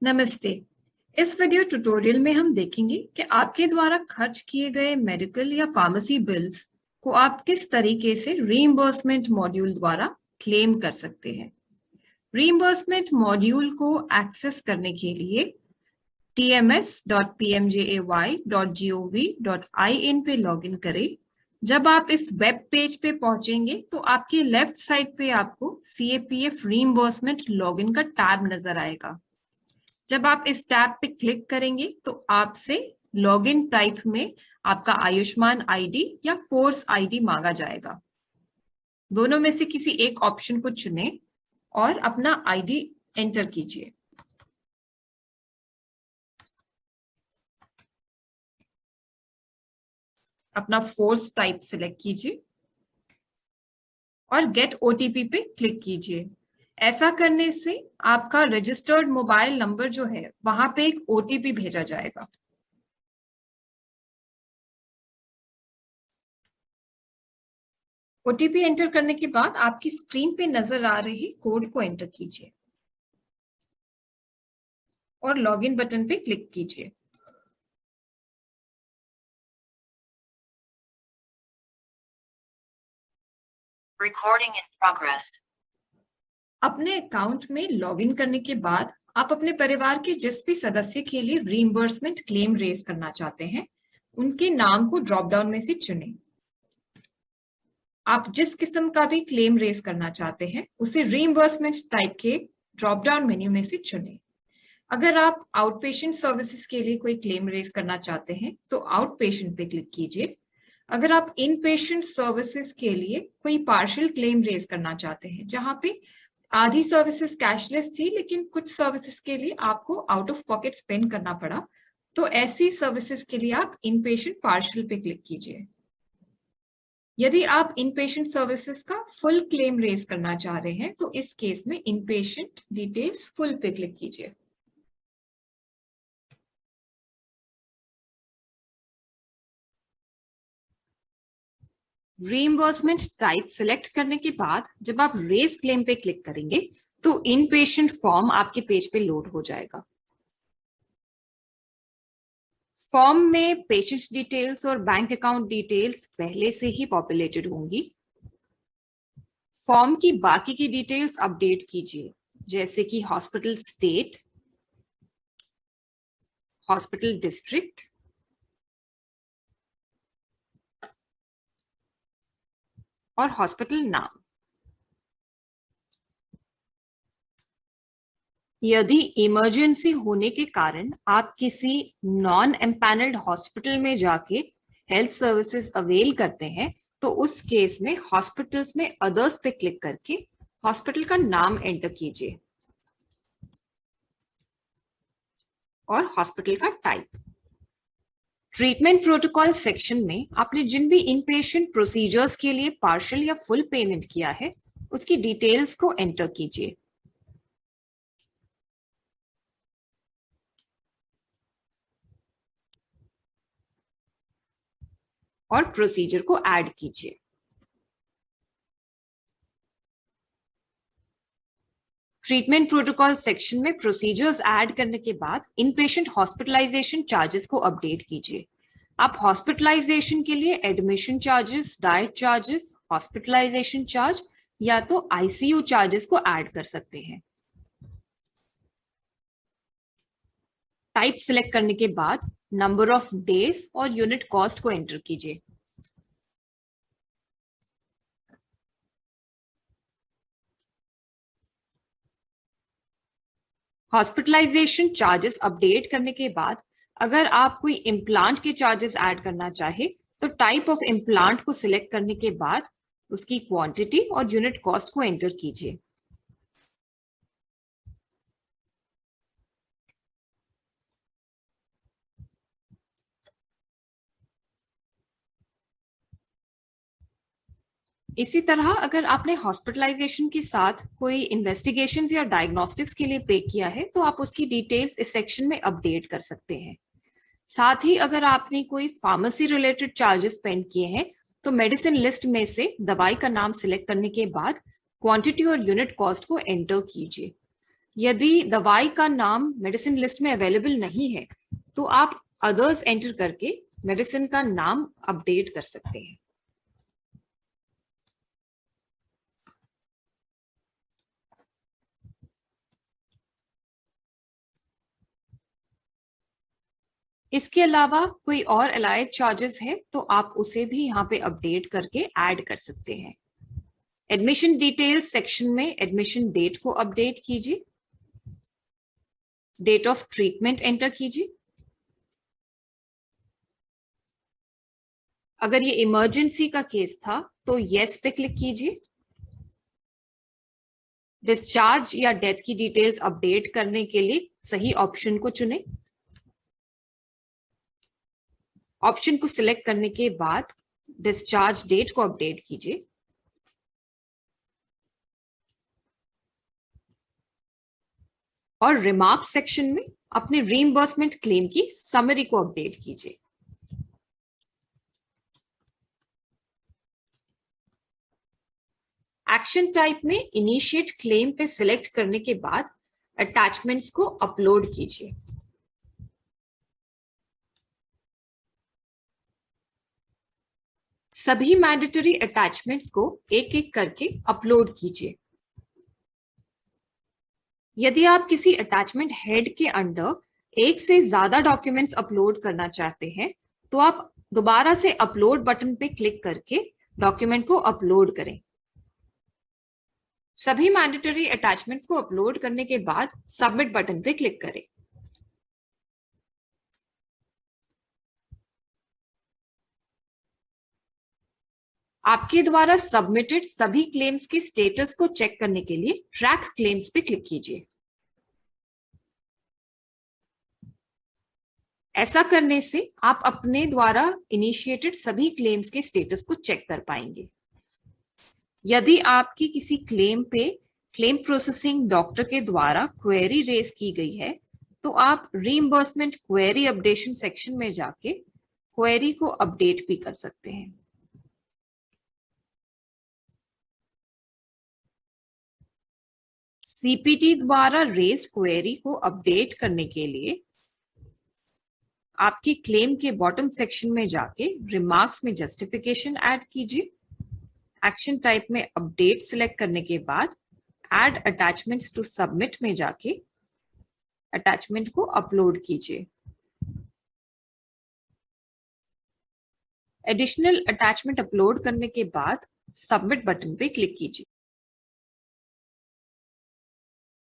नमस्ते। इस video tutorial में हम देखेंगे कि आपके द्वारा खर्च किए गए मेडिकल या फार्मेसी बिल्स को आप किस तरीके से रीइंबर्समेंट मॉड्यूल द्वारा क्लेम कर सकते हैं। रीइंबर्समेंट मॉड्यूल को एक्सेस करने के लिए tms.pmjay.gov.in पे लॉगिन करें। जब आप इस वेब पेज पे पहुंचेंगे तो आपके लेफ्ट साइड पे आपको CAPF रीइंबर्समेंट लॉगिन का टैब नजर आएगा। जब आप इस टैब पे क्लिक करेंगे तो आपसे लॉगिन टाइप में आपका आयुष्मान आईडी या कोर्स आईडी मांगा जाएगा। दोनों में से किसी एक ऑप्शन को चुनें और अपना आईडी एंटर कीजिए। अपना फोर्स टाइप सिलेक्ट कीजिए और गेट ओटीपी पे क्लिक कीजिए। ऐसा करने से आपका रजिस्टर्ड मोबाइल नंबर जो है वहां पे एक ओटीपी भेजा जाएगा। ओटीपी एंटर करने के बाद आपकी स्क्रीन पे नजर आ रही कोड को एंटर कीजिए और लॉगिन बटन पे क्लिक कीजिए। Recording in progress. अपने अकाउंट में लॉगिन करने के बाद आप अपने परिवार के जिस भी सदस्य के लिए रीइंबर्समेंट क्लेम रेज करना चाहते हैं उनके नाम को ड्रॉप डाउन में से चुनें। आप जिस किस्म का भी क्लेम रेज करना चाहते हैं उसे रीइंबर्समेंट टाइप के ड्रॉप डाउन मेन्यू में से चुनें। अगर आप आउट पेशेंट सर्विसेज के लिए कोई क्लेम रेज करना चाहते हैं तो आउट पेशेंट पे क्लिक कीजिए। अगर आप इन पेशेंट सर्विसेज के लिए कोई पार्शियल क्लेम रेज करना चाहते हैं जहां पे आधी सर्विसेज कैशलेस थी लेकिन कुछ सर्विसेज के लिए आपको आउट ऑफ पॉकेट स्पेंड करना पड़ा, तो ऐसी सर्विसेज के लिए आप इन पेशेंट पार्शियल पे क्लिक कीजिए। यदि आप इन पेशेंट सर्विसेज का फुल क्लेम रेज करना चाह रहे हैं तो इस केस में इन पेशेंट डिटेल्स फुल पे क्लिक कीजिए। रीइंबर्समेंट टाइप सिलेक्ट करने के बाद जब आप रेज क्लेम पे क्लिक करेंगे तो इन पेशेंट फॉर्म आपके पेज पे लोड हो जाएगा। फॉर्म में पेशेंट डिटेल्स और बैंक अकाउंट डिटेल्स पहले से ही पॉपुलेटेड होंगी। फॉर्म की बाकी की डिटेल्स अपडेट कीजिए, जैसे कि हॉस्पिटल स्टेट, हॉस्पिटल डिस्ट्रिक्ट और हॉस्पिटल नाम। यदि इमरजेंसी होने के कारण आप किसी नॉन एम्पैनल्ड हॉस्पिटल में जाके हेल्थ सर्विसेज अवेल करते हैं तो उस केस में हॉस्पिटल्स में अदर्स पे क्लिक करके हॉस्पिटल का नाम एंटर कीजिए और हॉस्पिटल का टाइप। ट्रीटमेंट प्रोटोकॉल सेक्शन में आपने जिन भी इनपेशेंट प्रोसीजर्स के लिए पार्शियल या फुल पेमेंट किया है उसकी डिटेल्स को एंटर कीजिए। और प्रोसीजर को ऐड कीजिए। ट्रीटमेंट प्रोटोकॉल सेक्शन में प्रोसीजर्स ऐड करने के बाद इनपेशेंट हॉस्पिटलाइजेशन चार्जेस को अपडेट कीजिए। आप हॉस्पिटलाइजेशन के लिए admission charges, diet charges, hospitalisation charge या तो आईसीयू चार्जेस को ऐड कर सकते हैं। टाइप सिलेक्ट करने के बाद नंबर ऑफ डेज और यूनिट कॉस्ट को एंटर कीजिए। हॉस्पिटलाइजेशन चार्जेस अपडेट करने के बाद अगर आप कोई इम्प्लांट के चार्जेस ऐड करना चाहे तो टाइप ऑफ इम्प्लांट को सिलेक्ट करने के बाद उसकी क्वांटिटी और यूनिट कॉस्ट को एंटर कीजिए। इसी तरह अगर आपने हॉस्पिटलाइजेशन के साथ कोई इन्वेस्टिगेशन या डायग्नोस्टिक्स के लिए पे किया है तो आप उसकी डिटेल्स इस सेक्शन में अपडेट कर सकते हैं। साथ ही अगर आपने कोई फार्मेसी रिलेटेड चार्जेस स्पेंड किए हैं तो मेडिसिन लिस्ट में से दवाई का नाम सिलेक्ट करने के बाद क्वांटिटी और यूनिट कॉस्ट को एंटर कीजिए। यदि दवाई का नाम मेडिसिन लिस्ट में अवेलेबल नहीं है तो आप अदर्स एंटर करके मेडिसिन का नाम अपडेट कर सकते हैं। इसके अलावा कोई और अलाइड चार्जेस है तो आप उसे भी यहाँ पे अपडेट करके ऐड कर सकते हैं। एडमिशन डिटेल्स सेक्शन में एडमिशन डेट को अपडेट कीजिए, डेट ऑफ ट्रीटमेंट एंटर कीजिए। अगर ये इमरजेंसी का केस था तो यस पे क्लिक कीजिए। डिस्चार्ज या डेथ की डिटेल्स अपडेट करने के लिए सही ऑप्शन को चुनें। ऑप्शन को सिलेक्ट करने के बाद डिस्चार्ज डेट को अपडेट कीजिए। और रिमार्क सेक्शन में अपने रीइंबर्समेंट क्लेम की समरी को अपडेट कीजिए। एक्शन टाइप में इनिशिएट क्लेम पे सिलेक्ट करने के बाद अटैचमेंट्स को अपलोड कीजिए। सभी मैंडेटरी अटैचमेंट्स को एक एक करके अपलोड कीजिए। यदि आप किसी अटैचमेंट हेड के अंडर एक से ज्यादा डॉक्यूमेंट्स अपलोड करना चाहते हैं तो आप दोबारा से अपलोड बटन पे क्लिक करके डॉक्यूमेंट को अपलोड करें। सभी मैंडेटरी अटैचमेंट्स को अपलोड करने के बाद सबमिट बटन पे क्लिक करें। आपके द्वारा सबमिटेड सभी क्लेम्स के स्टेटस को चेक करने के लिए ट्रैक क्लेम्स पे क्लिक कीजिए। ऐसा करने से आप अपने द्वारा इनिशिएटेड सभी क्लेम्स के स्टेटस को चेक कर पाएंगे। यदि आपकी किसी क्लेम पे क्लेम प्रोसेसिंग डॉक्टर के द्वारा क्वेरी रेज की गई है तो आप रीइंबर्समेंट क्वेरी अपडेशन सेक्शन में जाके क्वेरी को अपडेट भी कर सकते हैं। सीपीटी द्वारा रेज क्वेरी को अपडेट करने के लिए आपकी क्लेम के बॉटम सेक्शन में जाके रिमार्क्स में जस्टिफिकेशन ऐड कीजिए। एक्शन टाइप में अपडेट सिलेक्ट करने के बाद ऐड अटैचमेंट्स टू सबमिट में जाके अटैचमेंट को अपलोड कीजिए। एडिशनल अटैचमेंट अपलोड करने के बाद सबमिट बटन पे क्लिक कीजिए।